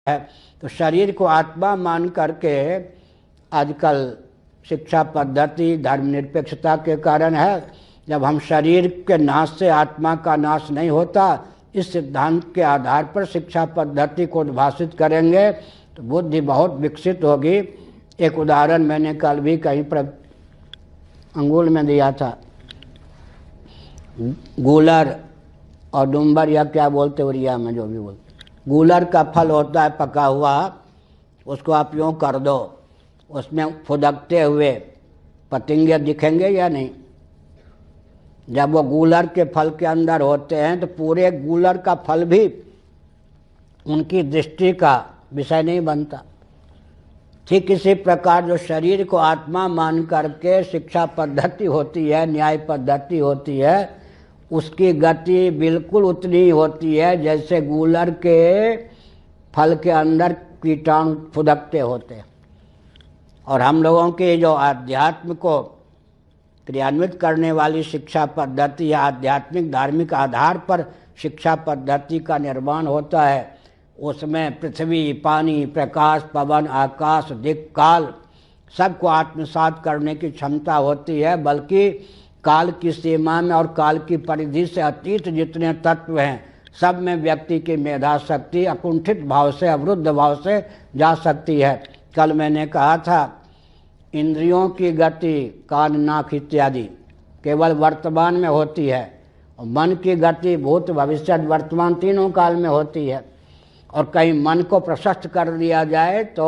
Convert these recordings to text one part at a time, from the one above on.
है। तो शरीर को आत्मा मान करके आजकल शिक्षा पद्धति धर्मनिरपेक्षता के कारण है, जब हम शरीर के नाश से आत्मा का नाश नहीं होता, इस सिद्धांत के आधार पर शिक्षा पद्धति को उद्भाषित करेंगे तो बुद्धि बहुत विकसित होगी। एक उदाहरण मैंने कल भी कहीं पर अंगुल में दिया था। गूलर और डुम्बर या क्या बोलते उड़िया में, जो भी बोलते, गूलर का फल होता है पका हुआ, उसको आप यूँ कर दो, उसमें फुदकते हुए पतंगे दिखेंगे या नहीं? जब वो गूलर के फल के अंदर होते हैं तो पूरे गूलर का फल भी उनकी दृष्टि का विषय नहीं बनता। ठीक इसी प्रकार जो शरीर को आत्मा मान करके शिक्षा पद्धति होती है, न्याय पद्धति होती है, उसकी गति बिल्कुल उतनी ही होती है जैसे गूलर के फल के अंदर कीटाणु फुदकते होते हैं। और हम लोगों के जो आध्यात्म को क्रियान्वित करने वाली शिक्षा पद्धति या आध्यात्मिक धार्मिक आधार पर शिक्षा पद्धति का निर्माण होता है, उसमें पृथ्वी, पानी, प्रकाश, पवन, आकाश, दिक्, काल सबको आत्मसात करने की क्षमता होती है। बल्कि काल की सीमा में और काल की परिधि से अतीत जितने तत्व हैं, सब में व्यक्ति की मेधा शक्ति अकुंठित भाव से, अवरुद्ध भाव से जा सकती है। कल मैंने कहा था, इंद्रियों की गति कान, नाक इत्यादि केवल वर्तमान में होती है, और मन की गति भूत, भविष्य, वर्तमान तीनों काल में होती है। और कहीं मन को प्रशस्त कर दिया जाए तो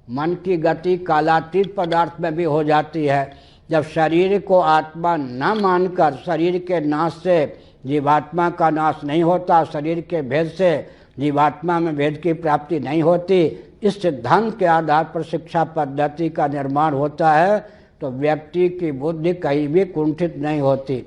मन की गति कालातीत पदार्थ में भी हो जाती है। जब शरीर को आत्मा न मानकर, शरीर के नाश से जीवात्मा का नाश नहीं होता, शरीर के भेद से जीवात्मा में भेद की प्राप्ति नहीं होती, इस सिद्धांत के आधार पर शिक्षा पद्धति का निर्माण होता है, तो व्यक्ति की बुद्धि कहीं भी कुंठित नहीं होती।